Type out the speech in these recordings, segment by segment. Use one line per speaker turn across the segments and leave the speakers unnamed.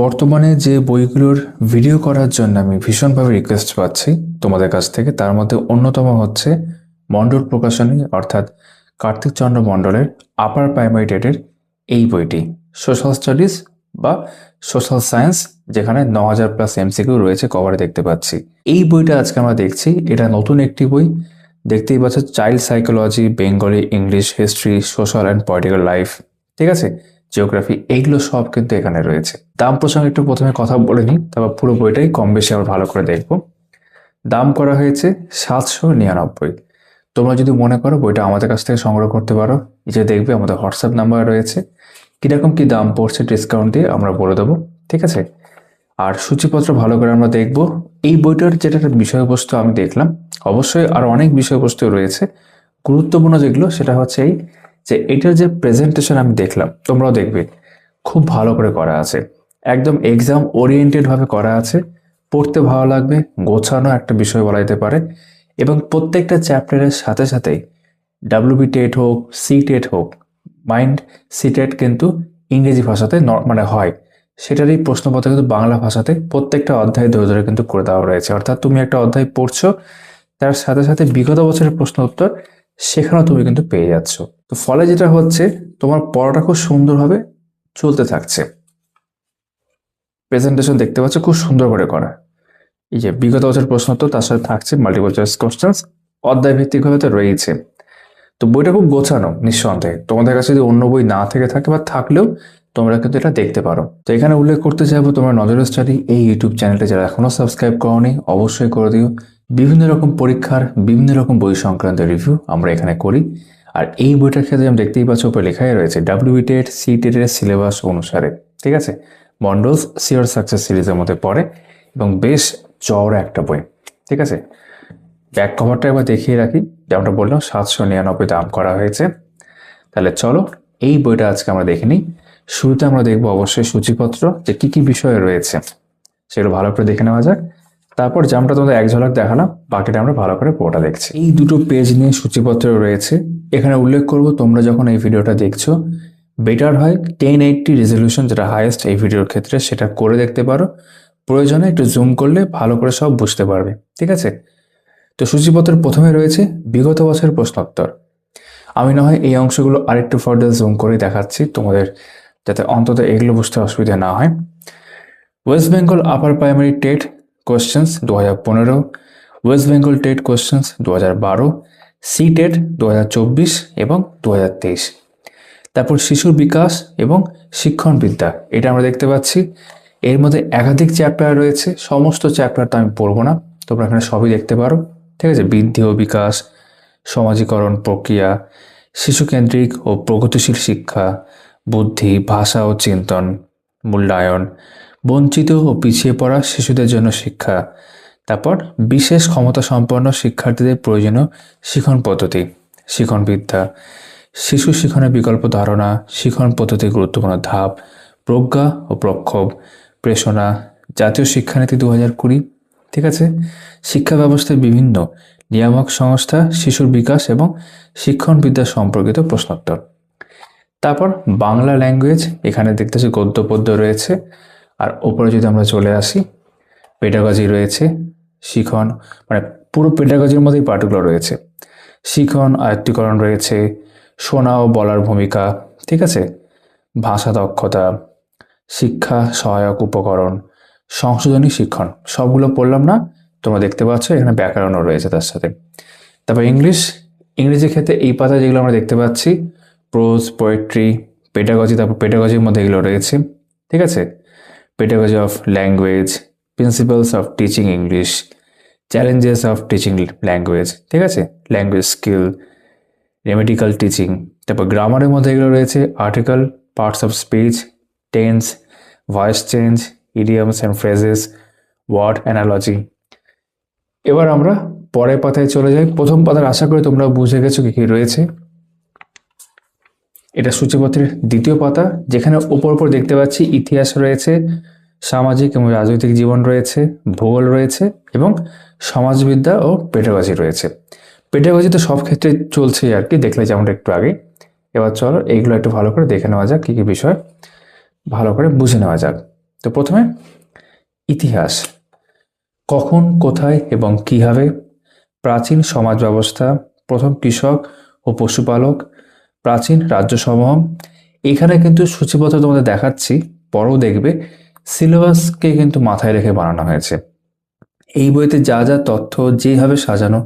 বর্তমানে যে বইগুলোর ভিডিও করার জন্য আমি ভীষণভাবে রিকোয়েস্ট পাচ্ছি তোমাদের কাছ থেকে, তার মধ্যে অন্যতম হচ্ছে মণ্ডল প্রকাশনী অর্থাৎ কার্তিক চন্দ্র মণ্ডলের আপার প্রাইমারি টেটের এই বইটি, সোশ্যাল স্টাডিজ বা সোশ্যাল সায়েন্স, যেখানে 9000+ এমসিকিউ রয়েছে, কভারে দেখতে পাচ্ছি। এই বইটা আজকে আমরা দেখছি। এটা নতুন একটি বই, দেখতেই পাচ্ছ। Child psychology, Bengali, English, history, social and political life, ঠিক আছে, জিওগ্রাফি, এইগুলো সব কিন্তু এখানে রয়েছে। দাম প্রসঙ্গে একটু প্রথমে কথা বলে নিই, তারপর পুরো বইটাই কম বেশি আবার ভালো করে দেখব। দাম করা হয়েছে 799। তোমরা যদি মনে করো বইটা আমাদের কাছ থেকে সংগ্রহ করতে পারো, যে দেখবে আমাদের হোয়াটসঅ্যাপ নাম্বার রয়েছে, কীরকম কী দাম পড়ছে ডিসকাউন্ট দিয়ে আমরা বলে দেবো, ঠিক আছে। আর সূচিপত্র ভালো করে আমরা দেখব। এই বইটার যেটা বিষয়বস্তু আমি দেখলাম, অবশ্যই আরও অনেক বিষয়বস্তু রয়েছে, গুরুত্বপূর্ণ যেগুলো সেটা হচ্ছে এই যে এটার যে প্রেজেন্টেশন আমি দেখলাম, তোমরাও দেখবে খুব ভালো করে করা আছে, একদম এক্সাম ওরিয়েন্টেড ভাবে করা আছে, পড়তে ভালো লাগবে, গোছানো একটা বিষয় বলা যেতে পারে। এবং প্রত্যেকটা চ্যাপ্টারের সাথে সাথেই ডাব্লিউবি টেট হোক, সি টেট হোক, মাইন্ড সি টেট কিন্তু ইংরেজি ভাষাতে মানে হয়, সেটারই প্রশ্নপত্র কিন্তু বাংলা ভাষাতে প্রত্যেকটা অধ্যায় ধরে ধরে কিন্তু করে দেওয়া রয়েছে। অর্থাৎ তুমি একটা অধ্যায় পড়ছো, তার সাথে সাথে বিগত বছরের প্রশ্ন উত্তর সেখানেও তুমি কিন্তু পেয়ে যাচ্ছ। তো ফলে যেটা হচ্ছে, তোমার পড়াটা খুব সুন্দরভাবে চলতে থাকছে। প্রেজেন্টেশন দেখতে পাচ্ছ খুব সুন্দর করে করা। এই যে বিগত বছরের প্রশ্ন উত্তর, তার সাথে থাকছে মাল্টিপল চয়েস কোশ্চেন্স, অধ্যায় ভিত্তিকভাবে তো রয়েছে। তো বইটা খুব গোছানো নিঃসন্দেহে। তোমাদের কাছে যদি অন্য বই না থেকে থাকে বা থাকলেও তোমরা কিন্তু এটা দেখতে পারো। তো এখানে উল্লেখ করতে চাইবো, তোমরা নজর স্টাডি এই ইউটিউব চ্যানেলটা যারা এখনো সাবস্ক্রাইব করোনি, অবশ্যই করে দিও। বিভিন্ন রকম পরীক্ষার বিভিন্ন রকম বই সংক্রান্ত রিভিউ আমরা এখানে করি। আর এই বইটার ক্ষেত্রে আমি দেখতেই পাচ্ছ উপরে লেখাই রয়েছে ডাব্লিউবি টেট, সি টেটের সিলেবাস অনুসারে, ঠিক আছে। মন্ডলস সিওর সাকসেস সিরিজের মধ্যে পড়ে এবং বেশ চওড়া একটা বই, ঠিক আছে। ব্যাক কভারটা একবার দেখিয়ে রাখি, যেমনটা বললাম 799 দাম করা হয়েছে। তাহলে চলো এই বইটা আজকে আমরা দেখে নিই। শুরুতে আমরা দেখবো অবশ্যই সূচিপত্র, যে কি কি বিষয় রয়েছে সেগুলো ভালো করে দেখে নেওয়া যাক। তারপর যেমনটা তোমাদের এক ঝলক দেখালাম, বাকিটা আমরা ভালো করে পুরোটা দেখছি। এই দুটো পেজ নিয়ে সূচিপত্র রয়েছে। এখানে উল্লেখ করব, তোমরা যখন এই ভিডিওটা দেখছো, বেটার হয় 1080 রেজলিউশন, যেটা হাইয়েস্ট এই ভিডিওর ক্ষেত্রে, সেটা করে দেখতে পারো। প্রয়োজনে একটু জুম করলে ভালো করে সব বুঝতে পারবে, ঠিক আছে। তো সূচিপত্রের প্রথমে রয়েছে বিগত বছরের প্রশ্নোত্তর। আমি না হয় এই অংশগুলো আরেকটু ফার্দার জুম করে দেখাচ্ছি তোমাদের, যাতে অন্তত এগুলো বুঝতে অসুবিধা না হয়। West Bengal upper primary TET questions 2015, West Bengal TET questions 2012, C TET 2024 এবং 2023। তারপর শিশুর বিকাশ এবং শিক্ষণবিদ্যা, এটা আমরা দেখতে পাচ্ছি। এর মধ্যে একাধিক চ্যাপ্টার রয়েছে, সমস্ত চ্যাপ্টারটা আমি পড়বো না, তোমরা এখানে সবই দেখতে পারো, ঠিক আছে। বৃদ্ধি ও বিকাশ, সমাজীকরণ প্রক্রিয়া, শিশুকেন্দ্রিক ও প্রগতিশীল শিক্ষা, বুদ্ধি, ভাষা ও চিন্তন, মূল্যায়ন, বঞ্চিত ও পিছিয়ে পড়া শিশুদের জন্য শিক্ষা, তারপর বিশেষ ক্ষমতা সম্পন্ন শিক্ষার্থীদের প্রয়োজনীয় শিখন পদ্ধতি, শিখনবিদ্যা, শিশু শিখনের বিকল্প ধারণা, শিখন পদ্ধতির গুরুত্বপূর্ণ ধাপ, প্রজ্ঞা ও প্রক্ষোভ, প্রেষণা, জাতীয় শিক্ষানীতি 2020, ঠিক আছে। শিক্ষা ব্যবস্থায় বিভিন্ন নিয়ামক সংস্থা, শিশুর বিকাশ এবং শিক্ষণবিদ্যা সম্পর্কিত প্রশ্নোত্তর। তারপর বাংলা ল্যাঙ্গুয়েজ, এখানে দেখতেছি গদ্য পদ্য রয়েছে। আর ওপরে যদি আমরা চলে আসি, পেডাগজি রয়েছে, শিখন, মানে পুরো পেডাগজির মধ্যেই পার্টগুলো রয়েছে। শিখন, আয়ত্তীকরণ রয়েছে, শোনা ও বলার ভূমিকা, ঠিক আছে, ভাষা দক্ষতা, শিক্ষা সহায়ক উপকরণ, সংশোধনী শিক্ষণ, সবগুলো পড়লাম না, তোমরা দেখতে পাচ্ছ এখানে ব্যাকরণও রয়েছে তার সাথে। তারপর ইংরেজি ক্ষেত্রে এই পাতা যেগুলো আমরা দেখতে পাচ্ছি, প্রোজ, পোয়েট্রি, পেডাগজি, তারপর পেডাগজির মধ্যে এগুলো রয়েছে, ঠিক আছে। Pedagogy of language, principles of teaching English, challenges of teaching language, ঠিক আছে, ল্যাঙ্গুয়েজ স্কিল, রেমেডিক্যাল টিচিং। তারপর গ্রামারের মধ্যে এগুলো রয়েছে article, parts of speech, tense, voice change, idioms and phrases, word analogy. এবার আমরা পরের পাতায় চলে যাই। প্রথম পাতার আশা করি তোমরা বুঝে গেছো কি কি রয়েছে। এটা সূচিপত্রের দ্বিতীয় পাতা, যেখানে ওপর দেখতে পাচ্ছি ইতিহাস রয়েছে, সামাজিক এবং রাজনৈতিক জীবন রয়েছে, ভূগোল রয়েছে এবং সমাজবিদ্যা ও পেডাগজি রয়েছে। পেডাগজি তো সব ক্ষেত্রে চলছেই আর কি, দেখলে যেমনটা একটু আগে। এবার চলো এইগুলো একটু ভালো করে দেখে নেওয়া যাক, কী কী বিষয় ভালো করে বুঝে নেওয়া যাক। তো প্রথমে ইতিহাস, কখন, কোথায় এবং কিভাবে প্রাচীন সমাজ ব্যবস্থা, প্রথম কৃষক ও পশুপালক, প্রাচীন রাজ্যসমূহ। এখানে কিন্তু সূচিপত্র তোমাদের দেখাচ্ছি, পরেও দেখবে সিলেবাসকে কিন্তু মাথায় রেখে বানানো হয়েছে। এই বইতে যা যা তথ্য যেভাবে সাজানো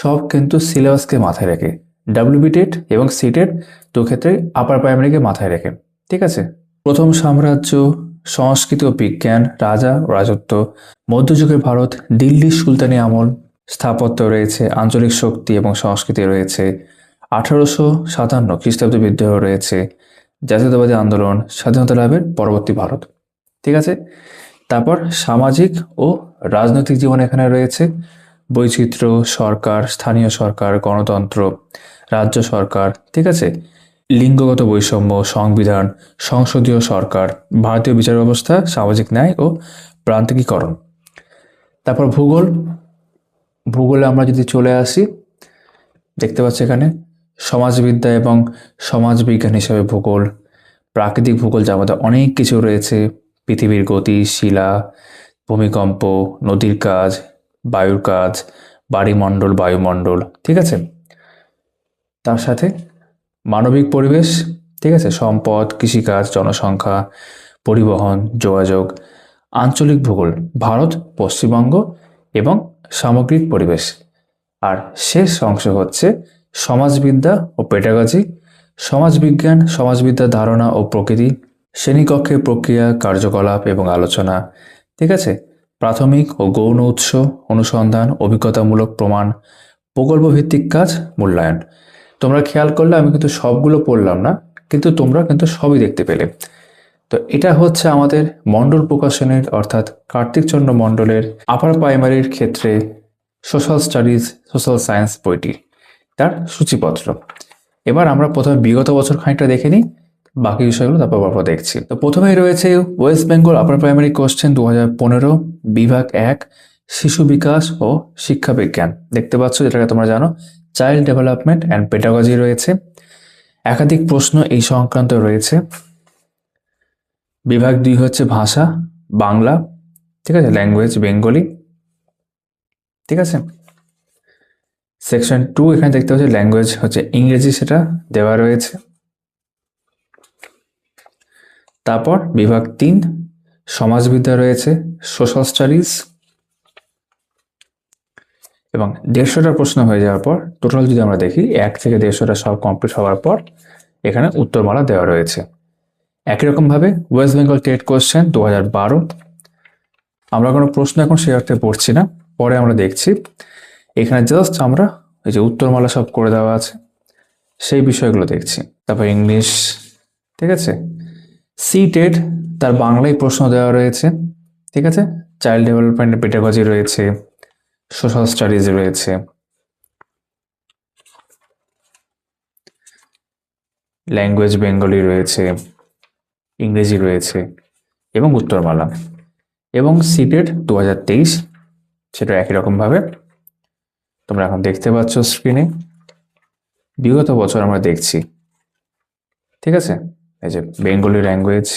সব কিন্তু সিলেবাসকে মাথায় রেখে, ডাব্লিউবি টেট এবং সিটেট দু ক্ষেত্রে আপার প্রাইমারিকে মাথায় রেখে। ঠিক আছে, প্রথম সাম্রাজ্য, সংস্কৃতি ও বিজ্ঞান, রাজা ও রাজত্ব, মধ্যযুগের ভারত, দিল্লি সুলতানি আমল, স্থাপত্য রয়েছে, আঞ্চলিক শক্তি এবং সংস্কৃতি রয়েছে, 1857 খ্রিস্টাব্দ বিদ্রোহ রয়েছে, জাতীয়তাবাদী আন্দোলন, স্বাধীনতা লাভের পরবর্তী ভারত। ঠিক আছে, তারপর সামাজিক ও রাজনৈতিক জীবন এখানে রয়েছে, বৈচিত্র্য, সরকার, স্থানীয় সরকার, গণতন্ত্র, রাজ্য সরকার। ঠিক আছে, লিঙ্গগত বৈষম্য, সংবিধান, সংসদীয় সরকার, ভারতীয় বিচার ব্যবস্থা, সামাজিক ন্যায় ও প্রান্তিকীকরণ। তারপর ভূগোল, ভূগোলে আমরা যদি চলে আসি, দেখতে পাচ্ছি এখানে সমাজবিদ্যা এবং সমাজবিজ্ঞান হিসাবে ভূগোল, প্রাকৃতিক ভূগোল যার মধ্যে অনেক কিছু রয়েছে, পৃথিবীর গতি, শিলা, ভূমিকম্প, নদীর কাজ, বায়ুর কাজ, বাড়িমণ্ডল, বায়ুমণ্ডল। ঠিক আছে, তার সাথে মানবিক পরিবেশ, ঠিক আছে, সম্পদ, কৃষিকাজ, জনসংখ্যা, পরিবহন, যোগাযোগ, আঞ্চলিক ভূগোল, ভারত, পশ্চিমবঙ্গ এবং সামগ্রিক পরিবেশ। আর শেষ অংশ হচ্ছে সমাজবিদ্যা ও পেডাগজি, সমাজবিজ্ঞান, সমাজবিদ্যার ধারণা ও প্রকৃতি, শ্রেণীকক্ষের প্রক্রিয়া, কার্যকলাপ এবং আলোচনা। ঠিক আছে, প্রাথমিক ও গৌণ উৎস, অনুসন্ধান, অভিজ্ঞতামূলক প্রমাণ, প্রকল্প ভিত্তিক কাজ, মূল্যায়ন। তোমরা খেয়াল করলে আমি কিন্তু সবগুলো পড়লাম না, কিন্তু তোমরা কিন্তু সবই দেখতে পেলে। তো এটা হচ্ছে আমাদের মণ্ডল প্রকাশনের অর্থাৎ কার্তিকচন্দ্র মণ্ডলের আপার প্রাইমারির ক্ষেত্রে সোশ্যাল স্টাডিজ, সোশ্যাল সায়েন্স বইটি, তার সূচিপত্র। এবার আমরা প্রথমে বিগত বছর খানিকটা দেখে নিই, বাকি বিষয়গুলো তারপর দেখছি। তো প্রথমেই রয়েছে West Bengal upper primary question 2015, বিভাগ 1, শিশু বিকাশ ও শিক্ষা বিজ্ঞান। দেখতে পাচ্ছ, যেটাকে তোমরা জানো চাইল্ড ডেভেলপমেন্ট অ্যান্ড পেডাগজি রয়েছে। একাধিক প্রশ্ন এই সংক্রান্ত রয়েছে। বিভাগ 2 হচ্ছে ভাষা, বাংলা। ঠিক আছে, ল্যাঙ্গুয়েজ বেঙ্গলি। ঠিক আছে, সেকশন 2 এখানে দেখতে পাচ্ছি ল্যাঙ্গুয়েজ হচ্ছে ইংরেজি, সেটা দেওয়া রয়েছে। তারপর বিভাগ 3 সমাজবিদ্যা রয়েছে, সোশ্যাল স্টাডিজ, এবং 150টা প্রশ্ন হয়ে যাওয়ার পর টোটাল যদি আমরা দেখি 1 থেকে 150টা সব কমপ্লিট হওয়ার পর এখানে উত্তরমালা দেওয়া রয়েছে। একই রকমভাবে ওয়েস্ট বেঙ্গল টেট কোশ্চেন 2012, আমরা কোনো প্রশ্ন এখন সে অর্থে পড়ছি না, পরে আমরা দেখছি। এখানে জাস্ট আমরা এই যে উত্তরমালা সব করে দেওয়া আছে সেই বিষয়গুলো দেখছি। তারপর ইংলিশ। ঠিক আছে, সি টেট তার বাংলায় প্রশ্ন দেওয়া রয়েছে। ঠিক আছে, চাইল্ড ডেভেলপমেন্ট পেডাগজি রয়েছে, সোশ্যাল স্টাডিজ রয়েছে, ল্যাঙ্গুয়েজ বেঙ্গলি রয়েছে, ইংরেজি রয়েছে এবং উত্তরমালা। এবং সিটেট 2023, সেটা একই রকমভাবে তোমরা এখন দেখতে পাচ্ছ স্ক্রিনে। বিগত বছর আমরা দেখছি। ঠিক আছে, এই যে বেঙ্গলি ল্যাঙ্গুয়েজ,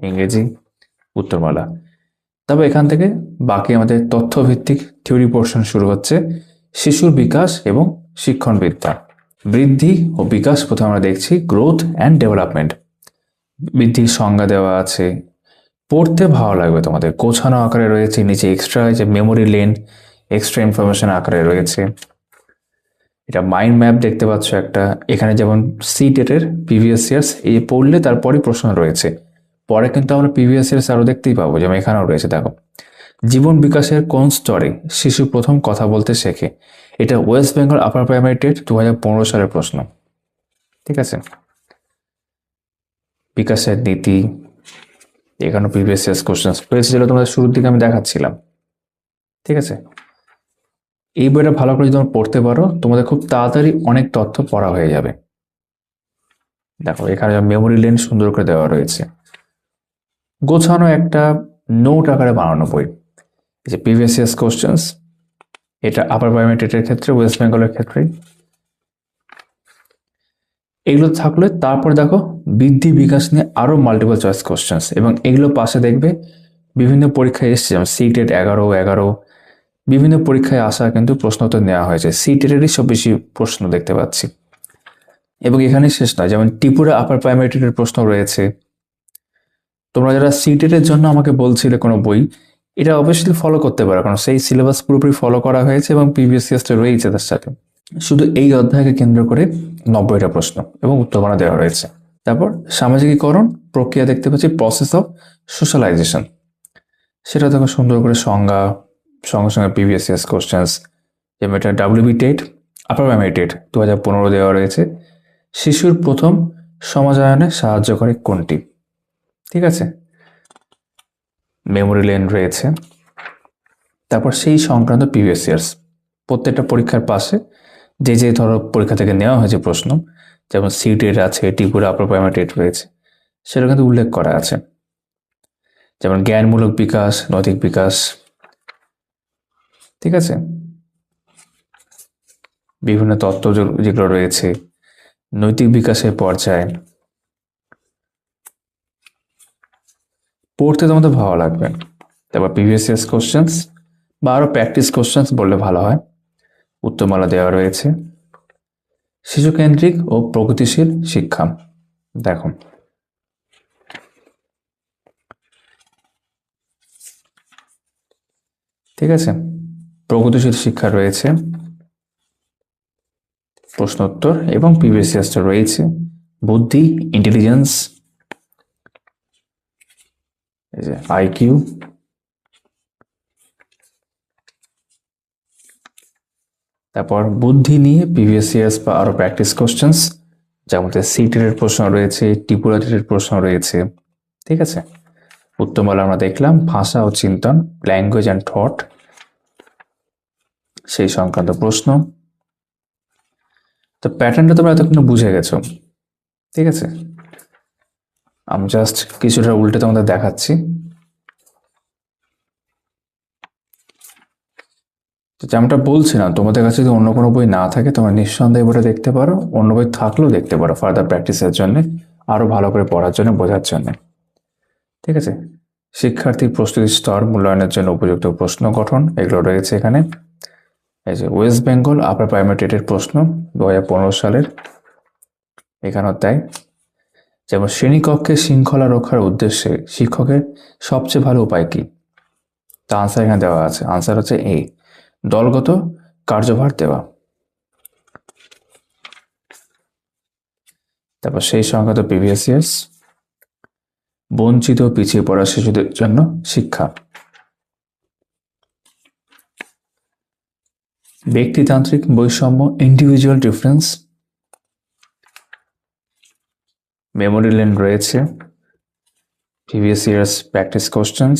ইংরেজি, উত্তরমালা। তবে এখান থেকে বাকি আমাদের তথ্যভিত্তিক থিওরি পোর্শন শুরু হচ্ছে। শিশুর বিকাশ এবং শিক্ষণবিদ্যা, বৃদ্ধি ও বিকাশ। প্রথমে আমরা দেখছি গ্রোথ অ্যান্ড ডেভেলপমেন্ট। বৃদ্ধির সংজ্ঞা দেওয়া আছে, পড়তে ভালো লাগবে তোমাদের, গোছানো আকারে রয়েছে। নিচে এক্সট্রা যে মেমোরি লেন, এক্সট্রা ইনফরমেশন আকারে রয়েছে। এটা মাইন্ড ম্যাপ দেখতে পাচ্ছ একটা। এখানে যেমন সি টেটের প্রিভিয়াস ইয়ার্স এই পড়লে তারপরই প্রশ্ন রয়েছে, পরে কিন্তু আমরা প্রিভিয়াস ইয়ার্স আরও দেখতেই পাবো, যেমন এখানেও রয়েছে। দেখো, জীবন বিকাশের কোন স্তরে শিশু প্রথম কথা বলতে শেখে? এটা West Bengal upper primary TET 2015 সালের প্রশ্ন। ঠিক আছে, বিকাশের নীতি, এখানে প্রিভিয়াস ইয়ার্স কোশ্চেন রয়েছে, যেগুলো তোমাদের শুরুর দিকে আমি দেখাচ্ছিলাম। ঠিক আছে, এই বইটা ভালো করে যদি তোমরা পড়তে পারো, তোমাদের খুব তাড়াতাড়ি অনেক তথ্য পড়া হয়ে যাবে। দেখো, এখানে মেমোরি লেন সুন্দর করে দেওয়া রয়েছে, গোছানো একটা নোট আকারে বানানো বই। এই যে প্রিভিয়াস ইয়ার্স কোশ্চেন্স, এটা আপার প্রাইমারি টেটের ক্ষেত্রে, ওয়েস্ট বেঙ্গলের ক্ষেত্রে এগুলো থাকলে তারপর দেখো বৃদ্ধি বিকাশ নিয়ে আরো মাল্টিপল চয়েস কোশ্চেন্স, এবং এগুলো পাশে দেখবে বিভিন্ন পরীক্ষায় এসছে, যেমন সিটেট 11 বিভিন্ন পরীক্ষায় আসা কিন্তু প্রশ্ন উত্তর নেওয়া হয়েছে। সিটেটেরই সব বেশি প্রশ্ন দেখতে পাচ্ছি। এবং এখানে শেষ নয়, যেমন ত্রিপুরা আপার প্রাইমারি টেটের প্রশ্ন রয়েছে। তোমরা যারা সিটেটের জন্য আমাকে বলছিলে কোনো বই, এটা অবশ্যই ফলো করতে পারো, কারণ সেই সিলেবাস পুরোপুরি ফলো করা হয়েছে এবং প্রিভিয়াস ইয়ার্সটা রয়েছে তার সাথে। শুধু এই অধ্যায়কে কেন্দ্র করে 90টা প্রশ্ন এবং উত্তরমালা দেওয়া রয়েছে। তারপর সামাজিকীকরণ প্রক্রিয়া দেখতে পাচ্ছি, প্রসেস অফ সোশ্যালাইজেশন, সেটা দেখো সুন্দর করে সংজ্ঞা, সঙ্গে সঙ্গে প্রিভিয়াস ইয়ার্স কোশ্চেন্স। যেমন এটা ডাব্লিউবি টেট আপার প্রাইমারি টেট 2015 দেওয়া রয়েছে। শিশুর প্রথম সমাজায়নে সাহায্য করে কোনটি? ঠিক আছে, মেমোরি লেন রয়েছে। তারপর সেই সংক্রান্ত প্রিভিয়াস ইয়ার্স প্রত্যেকটা পরীক্ষার পাশে যে ধরো পরীক্ষা থেকে নেওয়া হয়েছে প্রশ্ন, যেমন সিটেট আছে, ত্রিপুরা আপার প্রাইমারি টেট রয়েছে, সেটা কিন্তু উল্লেখ করা আছে। যেমন জ্ঞানমূলক বিকাশ, নৈতিক বিকাশ, ঠিক আছে, বিভিন্ন তত্ত্ব যেগুলো রয়েছে, নৈতিক বিকাশের পর্যায়ে পড়তে তোমাদের ভালো লাগবে। তারপর প্রিভিয়াস ইয়ার্স কোশ্চেন্স বা আরও প্র্যাকটিস কোশ্চেন্স বললে ভালো হয়, উত্তরমালা দেওয়া রয়েছে। শিশুকেন্দ্রিক ও প্রগতিশীল শিক্ষা, দেখো ঠিক আছে, প্রগতিশীল শিক্ষা রয়েছে প্রশ্ন উত্তর, এবং প্রিভিয়াস ইয়ার্সটা রয়েছে বুদ্ধি, ইন্টেলিজেন্স, আইকিউ, তারপর বুদ্ধি নিয়ে প্রিভিয়াস ইয়ার্স বা আরো প্র্যাকটিস কোশ্চেন্স, যার মধ্যে সিটের প্রশ্ন রয়েছে, ত্রিপুরা টেটের প্রশ্ন রয়েছে। ঠিক আছে, উত্তরমালা আমরা দেখলাম, ভাষা ও চিন্তন, ল্যাঙ্গুয়েজ অ্যান্ড থট, সেই সংক্রান্ত প্রশ্ন। তো প্যাটার্নটা তোমরা এতক্ষণ বুঝে গেছো। ঠিক আছে, আমি জাস্ট কিছুটা উল্টে তোমাদের দেখাচ্ছি। যেমনটা বলছিলাম, তোমাদের কাছে যদি অন্য কোনো বই না থাকে তোমরা নিঃসন্দেহে বইটা দেখতে পারো, অন্য বই থাকলেও দেখতে পারো ফার্দার প্র্যাকটিসের জন্য, আরো ভালো করে পড়ার জন্য, বোঝার জন্য। ঠিক আছে, শিক্ষার্থীর প্রস্তুতি স্তর মূল্যায়নের জন্য উপযুক্ত প্রশ্ন গঠন, এগুলো রয়েছে এখানে। এই যে ওয়েস্ট বেঙ্গল আপার প্রাইমারি টেটের প্রশ্ন 2015 সালের, এখানেও তাই। যেমন শ্রেণীকক্ষে শৃঙ্খলা রক্ষার উদ্দেশ্যে শিক্ষকের সবচেয়ে ভালো উপায় কি? তা আনসার এখানে দেওয়া আছে। আনসার হচ্ছে এ, দলগত কার্যভার দেওয়া। তারপর সেই সংক্রান্ত প্রিভিয়াস ইয়ার্স, বঞ্চিত পিছিয়ে পড়া শিশুদের জন্য শিক্ষা, ব্যক্তিতান্ত্রিক বৈষম্য, ইন্ডিভিজুয়াল ডিফারেন্স, মেমোরি লেন রয়েছে, প্রিভিয়াস ইয়ার্স প্র্যাকটিস কোশ্চেন্স,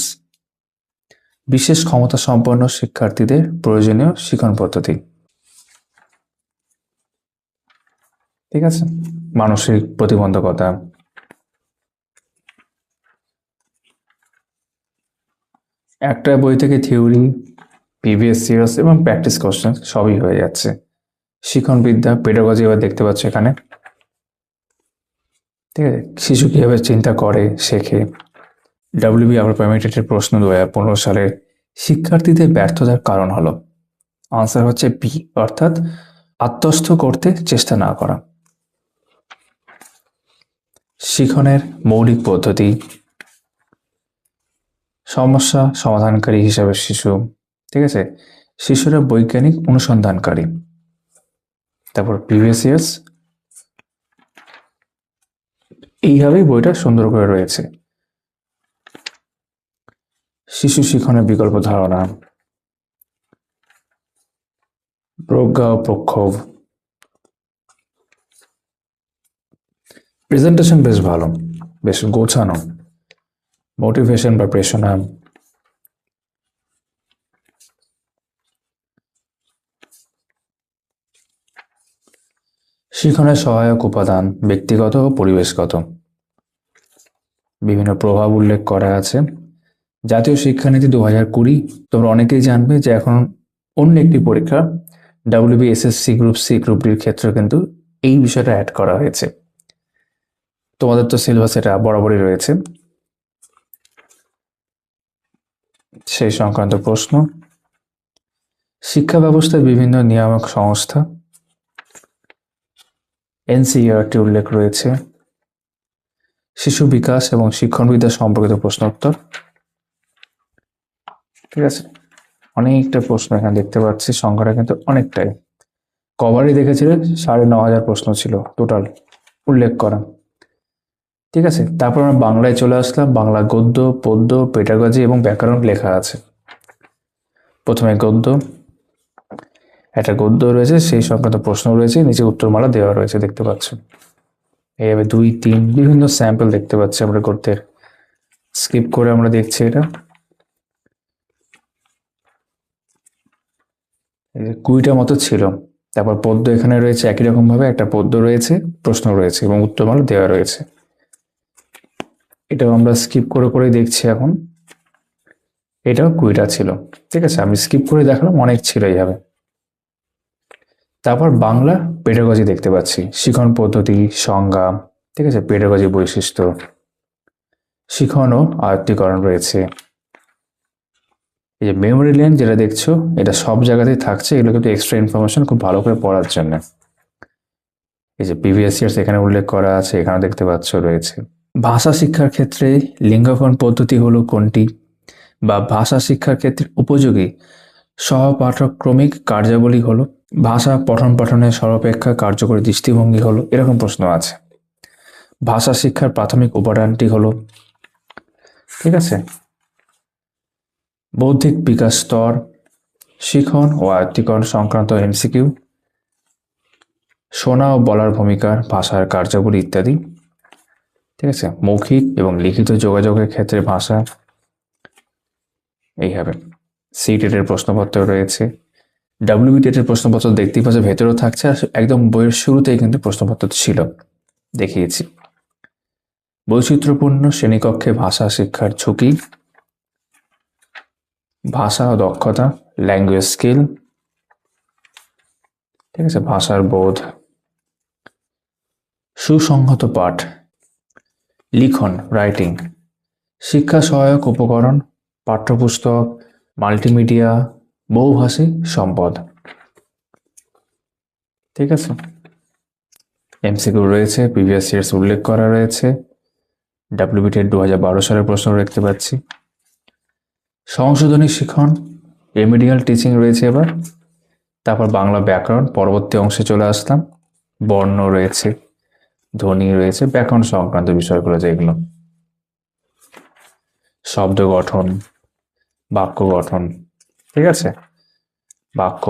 বিশেষ ক্ষমতা সম্পন্ন শিক্ষার্থীদের প্রয়োজনীয় শিক্ষণ পদ্ধতি। ঠিক আছে, মানসিক প্রতিবন্ধকতা, একটা বই থেকে থিওরি, প্রিভিয়াস ইয়ার্স এবং প্র্যাকটিস কোশ্চেন সবই হয়ে যাচ্ছে। শিক্ষণ বিদ্যা, পেডাগজি এবার দেখতে পাচ্ছ এখানে। ঠিক আছে, শিশু কিভাবে চিন্তা করে, শেখে। ডাব্লিউবি আপার প্রাইমারি টেটের প্রশ্ন 2015 সালে, শিক্ষার্থীদের ব্যর্থতার কারণ হলো, আনসার হচ্ছে বি, অর্থাৎ আত্মস্থ করতে চেষ্টা না করা। শিখনের মৌলিক পদ্ধতি, সমস্যা সমাধানকারী হিসাবে শিশু। ঠিক আছে, শিশুরা বৈজ্ঞানিক অনুসন্ধানকারী। তারপর প্রিভিয়াস ইয়ার্স, এইভাবেই বইটা সুন্দর করে রয়েছে। শিশু শিখনের বিকল্প ধারণা, প্রজ্ঞা ও প্রক্ষোভ, প্রেজেন্টেশন বেশ ভালো, বেশ গোছানো, মোটিভেশন বা প্রেরণা, শিখনের সহায়ক উপাদান, ব্যক্তিগত ও পরিবেশগত, বিভিন্ন প্রভাব উল্লেখ করা আছে। জাতীয় শিক্ষানীতি 2020, তোমরা অনেকেই জানবে যে এখন অন্য একটি পরীক্ষা WBSSC গ্রুপ সি, গ্রুপ ডির ক্ষেত্রে কিন্তু এই বিষয়টা অ্যাড করা হয়েছে। তোমাদের তো সিলেবাস এটা বরাবরই রয়েছে। সেই সংক্রান্ত প্রশ্ন। শিক্ষা ব্যবস্থায় বিভিন্ন নিয়ামক সংস্থা, এনসিইআরটি উল্লেখ রয়েছে। শিশু বিকাশ এবং শিক্ষণবিদ্যা সম্পর্কিত প্রশ্নোত্তর। ঠিক আছে, অনেকটা প্রশ্ন এখানে দেখতে পাচ্ছি, সংখ্যাটা কিন্তু অনেকটাই। কবারই দেখেছিলেন 9,500 প্রশ্ন ছিল টোটাল উল্লেখ করা। ঠিক আছে, তারপর আমরা বাংলায় চলে আসলাম। বাংলা গদ্য, পদ্য, পেডাগজি এবং ব্যাকরণ লেখা আছে। প্রথমে গদ্য, একটা গদ্য রয়েছে, সেই সংক্রান্ত প্রশ্ন রয়েছে, নিচে উত্তরমালা দেওয়া রয়েছে দেখতে পাচ্ছ। এইভাবে 2, 3 বিভিন্ন স্যাম্পল দেখতে পাচ্ছি আমরা গদ্যের। স্কিপ করে আমরা দেখছি এটা। এই যে 20টা মতো ছিল। তারপর পদ্য এখানে রয়েছে, একই রকম ভাবে একটা পদ্য রয়েছে, প্রশ্ন রয়েছে এবং উত্তরমালা দেওয়া রয়েছে। এটাও আমরা স্কিপ করে করে দেখছি এখন। এটাও 20টা ছিল। ঠিক আছে, আমি স্কিপ করে দেখালাম, অনেক ছিল এইভাবে। তারপর বাংলা পেডাগজি দেখতে পাচ্ছি, শিখন পদ্ধতি, সংজ্ঞা। ঠিক আছে, পেডাগজি বৈশিষ্ট্য, শিখন ও আয়ত্তীকরণ রয়েছে। এই যে মেমোরি লেন যেটা দেখছো, এটা সব জায়গাতেই থাকছে, এগুলো কিন্তু এক্সট্রা ইনফরমেশন খুব ভালো করে পড়ার জন্য। এই যে প্রিভিয়াস ইয়ার্স এখানে উল্লেখ করা আছে, এখানে দেখতে পাচ্ছ রয়েছে। ভাষা শিক্ষার ক্ষেত্রে লিঙ্গকরণ পদ্ধতি হলো কোনটি, বা ভাষা শিক্ষার ক্ষেত্রে উপযোগী সহপাঠক্রমিক কার্যাবলী হলো, ভাষা পঠন পাঠনের সর্বাপেক্ষা কার্যকরী দৃষ্টিভঙ্গি হলো, এরকম প্রশ্ন আছে। ভাষা শিক্ষার প্রাথমিক উপাদানটি হলো, ঠিক আছে, বৌদ্ধিক বিকাশ স্তর, শিখন ও আয়ত্তীকরণ সংক্রান্ত এমসিকিউ, শোনা ও বলার ভূমিকা, ভাষার কার্যাবলী ইত্যাদি। ঠিক আছে, মৌখিক এবং লিখিত যোগাযোগের ক্ষেত্রে ভাষা, এইভাবে। সিটেটের প্রশ্নপত্র রয়েছে, ডাব্লিউবিটেটের প্রশ্নপত্র দেখতেই পাচ্ছে ভেতরেও থাকছে, আর একদম বইয়ের শুরুতেই কিন্তু প্রশ্নপত্র ছিল, দেখিয়েছি। বৈচিত্র্যপূর্ণ শ্রেণীকক্ষে ভাষা শিক্ষার ঝুঁকি, ভাষা ও দক্ষতা, ল্যাঙ্গুয়েজ স্কিল। ঠিক আছে, ভাষার বোধ, সুসংহত পাঠ, লিখন, রাইটিং, শিক্ষা সহায়ক উপকরণ, পাঠ্যপুস্তক, মাল্টিমিডিয়া, বহুভাষী সম্পদ। ঠিক আছে, এমসিকিউ রয়েছে, প্রিভিয়াস ইয়ার্স উল্লেখ করা রয়েছে। ডাব্লিউবিটেড 2012 সালের প্রশ্ন দেখতে পাচ্ছি। সংশোধনী শিখন, রেমিডিয়াল টিচিং রয়েছে এবার। তারপর বাংলা ব্যাকরণ, পরবর্তী অংশে চলে আসলাম। বর্ণ রয়েছে, ধ্বনি রয়েছে, ব্যাকরণ সংক্রান্ত বিষয়গুলো যেগুলো। শব্দ গঠন, বাক্য গঠন, ঠিক আছে, বাক্য,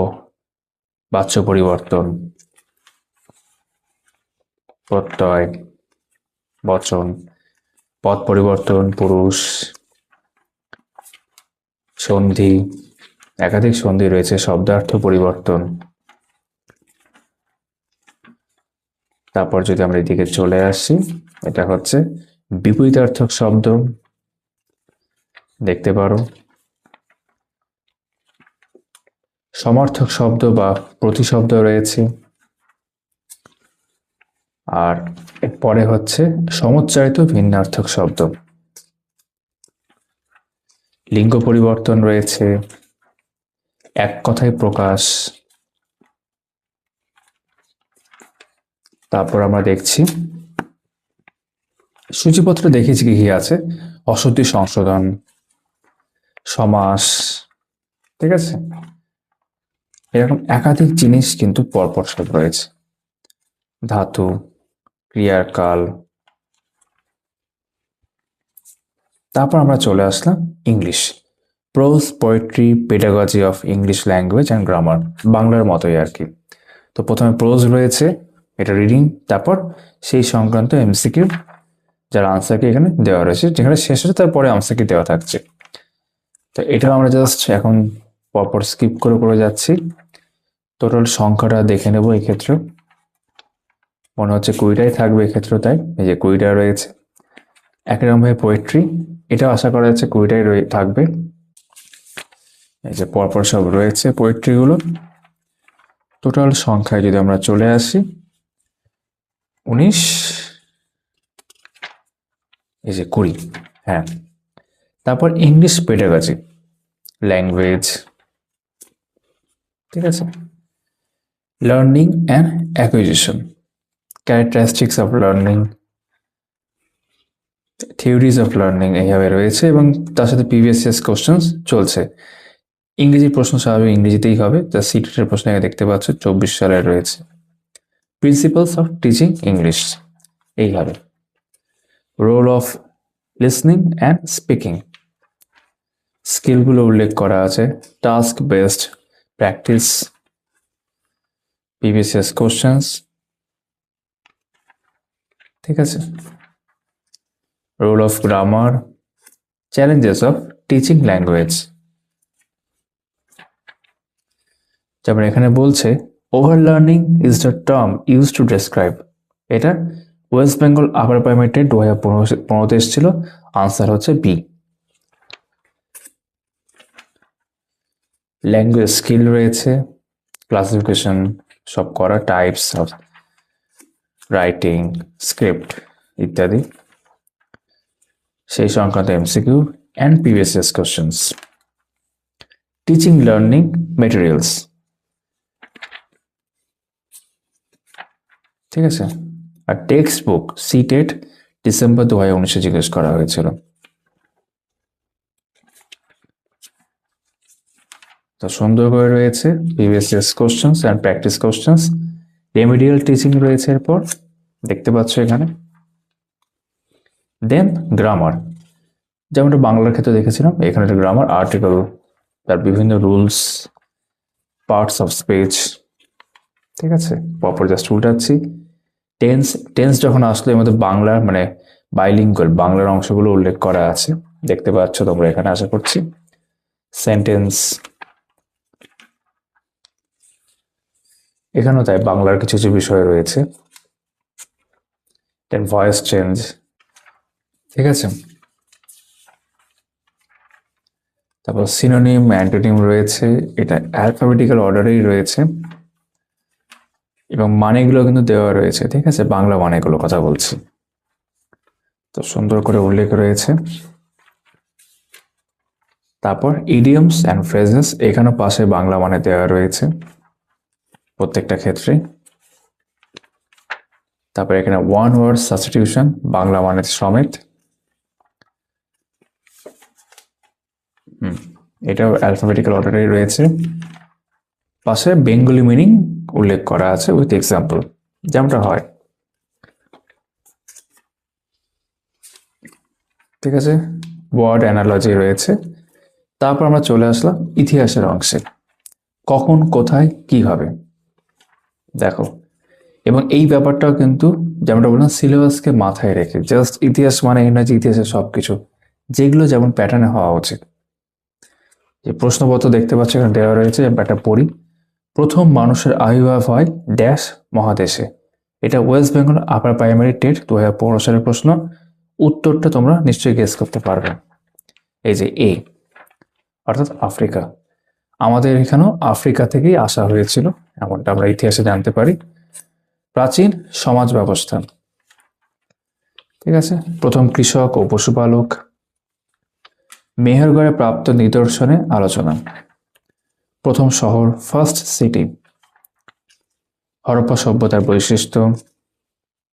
বাচ্য পরিবর্তন, প্রত্যয়, বচন, পদ পরিবর্তন, পুরুষ, সন্ধি, একাধিক সন্ধি রয়েছে, শব্দার্থ পরিবর্তন। তারপর যদি আমরা এদিকে চলে আসি, এটা হচ্ছে বিপরীতার্থক শব্দ, দেখতে পারো। সমার্থক শব্দ বা প্রতিশব্দ রয়েছে। আর পরে হচ্ছে সমুচ্চারিত ভিন্নার্থক শব্দ। লিঙ্গ পরিবর্তন রয়েছে, এক কথায় প্রকাশ। তারপর আমরা দেখছি সূচিপত্র দেখেছি কি আছে, অশুদ্ধি সংশোধন, সমাস। ঠিক আছে, এরকম একাধিক জিনিস কিন্তু পরপর সব রয়েছে। ধাতু, ক্রিয়ার কাল। তারপর আমরা চলে আসলাম English, prose, poetry, pedagogy of English language and grammar, বাংলার মতোই আর কি। তো প্রথমে প্রোজ রয়েছে, এটা রিডিং, তারপর সেই সংক্রান্ত এমসিকিউ, যার আনসারকে এখানে দেওয়া রয়েছে, যেখানে শেষ হচ্ছে তারপরে আনসারকে দেওয়া থাকছে। তো এটাও আমরা জাস্ট এখন পরপর স্কিপ করে করে যাচ্ছি। টোটাল সংখ্যাটা দেখে নেব, এক্ষেত্রে মনে হচ্ছে 20টাই থাকবে এক্ষেত্রে, তাই এই যে 20টা রয়েছে। একরকমভাবে পোয়েট্রি, এটাও আশা করা যাচ্ছে 20টাই থাকবে। এই যে পরপর সব রয়েছে পোয়েট্রিগুলো। টোটাল সংখ্যায় যদি আমরা চলে আসি 19, এই যে 20, হ্যাঁ। তারপর ইংলিশ পেডাগজি, ল্যাঙ্গুয়েজ, ঠিক আছে, learning and acquisition, characteristics of learning, theories of learning এইভাবে রয়েছে এবং তার সাথে প্রিভিয়াস ইয়ার্স কোশ্চেন্স চলছে। ইংরেজি প্রশ্ন স্বাভাবিক ইংরেজিতেই হবে, যা সিটেটের প্রশ্ন দেখতে পাচ্ছ 24 সালের রয়েছে। প্রিন্সিপালস অফ টিচিং ইংলিশ এইভাবে, role of listening and speaking, স্কিলগুলো উল্লেখ করা আছে, task based practice, previous years questions, ঠিক আছে, role of grammar, challenges of teaching language. যেমন এখানে বলছে over learning is the term use to describe, এটা West Bengal upper primary TET 2015 এসেছিল, আনসার হচ্ছে বি। ল্যাঙ্গুয়েজ স্কিল রয়েছে, ক্লাসিফিকেশন সব করা, টাইপস অফ রাইটিং, স্ক্রিপ্ট ইত্যাদি, সেই সংক্রান্ত MCQ and previous years questions. Teaching learning materials, ঠিক আছে, আর টেক্সট বুক সিটেট ডিসেম্বর 2019 জিজ্ঞেস করা হয়েছিল। তো সুন্দর করে রয়েছে previous years questions and practice questions. Remedial teaching রয়েছে এরপর, দেখতে পাচ্ছ এখানে। দেন গ্রামার, যেমনটা বাংলার ক্ষেত্রে দেখেছিলাম, এখানে একটা গ্রামার আর্টিকেল, তার বিভিন্ন রুলস, পার্টস অফ স্পিচ, ঠিক আছে, পরপর জাস্ট উল্টাচ্ছি। টেন্স, টেন্স যখন আসলো এর মধ্যে বাংলার মানে বাইলিঙ্গুয়াল বাংলার অংশগুলো উল্লেখ করা আছে, দেখতে পাচ্ছ তোমরা এখানে, আশা করছি। সেন্টেন্স, এখানেও তাই বাংলার কিছু কিছু বিষয় রয়েছে। দেন ভয়েস চেঞ্জ, ঠিক আছে, তারপর সিনোনিম, অ্যান্টোনিম রয়েছে, এটা অ্যালফাবেটিক্যাল অর্ডারেই রয়েছে এবং মানেগুলো কিন্তু দেওয়া রয়েছে, ঠিক আছে, বাংলা মানেগুলো কথা বলছি, তো সুন্দর করে উল্লেখ রয়েছে। তারপর ইডিয়মস অ্যান্ড ফ্রেজেস, এখানেও পাশে বাংলা মানে দেওয়া রয়েছে প্রত্যেকটা ক্ষেত্রে। তারপর এখানে ওয়ান ওয়ার্ড সাবস্টিটিউশন, বাংলা মানে সমেত, এটাও অ্যালফাবেটিক্যাল অর্ডারেই রয়েছে। পাশে বেঙ্গলি মিনিং উল্লেখ করা আছে উইথ এক্সাম্পল, যেমনটা হয়, ঠিক আছে, ওয়ার্ড অ্যানালজি রয়েছে। তারপর আমরা চলে আসলাম ইতিহাসের অংশে, কখন কোথায় কিভাবে, দেখো, এবং এই ব্যাপারটাও কিন্তু যেমনটা বললাম সিলেবাসকে মাথায় রেখে, জাস্ট ইতিহাস মানে এই নয় যে ইতিহাসের সবকিছু, যেগুলো যেমন প্যাটার্নে হওয়া উচিত। যে প্রশ্নপত্র দেখতে পাচ্ছ এখানে দেওয়া রয়েছে, একটা পড়ি। প্রথম মানুষের আবির্ভাব হয় ড্যাশ মহাদেশে, এটা West Bengal upper primary TET 2015 সালের প্রশ্ন। উত্তরটা তোমরা নিশ্চয়ই গেস করতে পারবে, এই যে এ, অর্থাৎ আফ্রিকা। আমাদের এখানেও আফ্রিকা থেকেই আসা হয়েছিল, এমনটা আমরা ইতিহাসে জানতে পারি। প্রাচীন সমাজ ব্যবস্থা, ঠিক আছে, প্রথম কৃষক ও পশুপালক, মেহেরগড়ে প্রাপ্ত নিদর্শনে আলোচনা, প্রথম শহর ফার্স্ট সিটি, হরপ্পা সভ্যতার বৈশিষ্ট্য,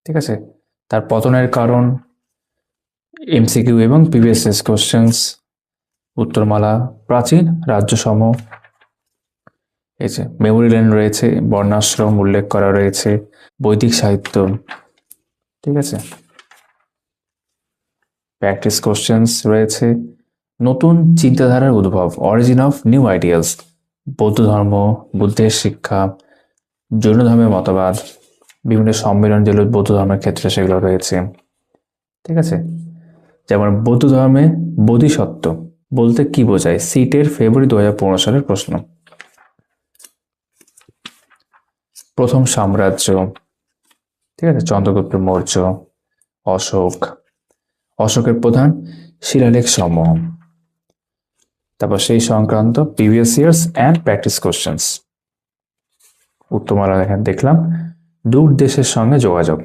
ঠিক আছে, তার পতনের কারণ, এমসিকিউ এবং প্রিভিয়াস কোশ্চেন্স, উত্তরমালা, প্রাচীন রাজ্যসমূহ, এই যে মেমোরি লেন রয়েছে, বর্ণাশ্রম উল্লেখ করা রয়েছে, বৈদিক সাহিত্য, ঠিক আছে, প্র্যাকটিস কোশ্চেন্স রয়েছে, নতুন চিন্তাধারার উদ্ভব, অরিজিন অফ নিউ আইডিয়ালস, বৌদ্ধ ধর্ম, বুদ্ধের শিক্ষা, জৈন ধর্মের মতবাদ, বিভিন্ন সম্মেলন যেগুলো বৌদ্ধ ধর্মের ক্ষেত্রে সেগুলো রয়েছে, ঠিক আছে, যেমন বৌদ্ধ ধর্মে বোধিসত্ত্ব বলতে কি বোঝায়, সিটের ফেব্রুয়ারি 2015 সালের প্রশ্ন। প্রথম সাম্রাজ্য, ঠিক আছে, চন্দ্রগুপ্ত মৌর্য, অশোক, অশোকের প্রধান শিলালেখ সমূহ, তারপর সেই সংক্রান্ত previous years and practice questions. উত্তরমালা এখানে দেখলাম, দূর দেশের সঙ্গে যোগাযোগ,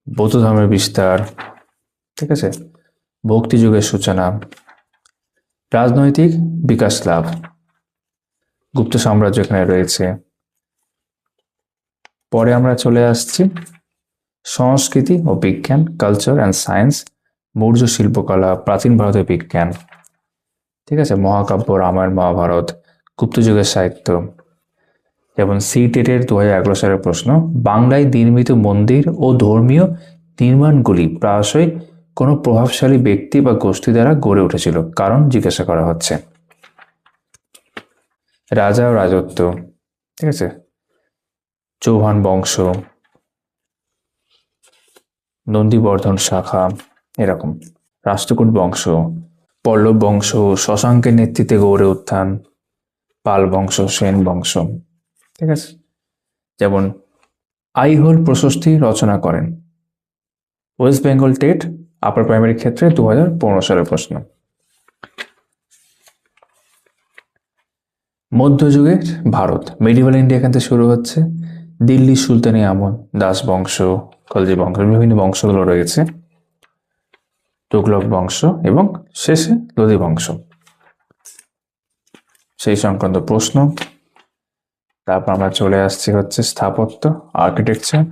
বৌদ্ধ ধর্মের বিস্তার, ঠিক আছে, ভক্তি যুগের সূচনা, রাজনৈতিক বিকাশ লাভ, গুপ্ত সাম্রাজ্য এখানে রয়েছে। পরে আমরা চলে আসছি সংস্কৃতি ও বিজ্ঞান, কালচার অ্যান্ড সায়েন্স, মৌর্য শিল্পকলা, প্রাচীন ভারতের বিজ্ঞান, ঠিক আছে, মহাকাব্য, রামায়ণ মহাভারত, গুপ্তযুগের সাহিত্য। যেমন সিটেটের 2011 সালের প্রশ্ন, বাংলায় নির্মিত মন্দির ও ধর্মীয় নির্মাণগুলি প্রায়শই কোনো প্রভাবশালী ব্যক্তি বা গোষ্ঠী দ্বারা গড়ে উঠেছিল, কারণ জিজ্ঞাসা করা হচ্ছে। রাজা ও রাজত্ব, ঠিক আছে, চৌহান বংশ, নন্দীবর্ধন শাখা, এরকম। রাষ্ট্রকূট বংশ, পল্লব বংশ, শশাঙ্কের নেতৃত্বে গৌড়ে উত্থান, পাল বংশ, সেন বংশ, ঠিক আছে। যেমন আইহোল প্রশস্তি রচনা করেন। West Bengal TET upper primary ক্ষেত্রে 2015 সালের প্রশ্ন। মধ্যযুগের ভারত, মেডিভেল ইন্ডিয়া এখান থেকে শুরু হচ্ছে। দিল্লি সুলতানি আমল, দাস বংশ, খলজি বংশ, বিভিন্ন বংশগুলো রয়েছে, তুগলক বংশ এবং শেষে লোধি বংশ, সেই সংক্রান্ত প্রশ্ন। তারপর আমরা চলে আসছি হচ্ছে স্থাপত্য, আর্কিটেকচার,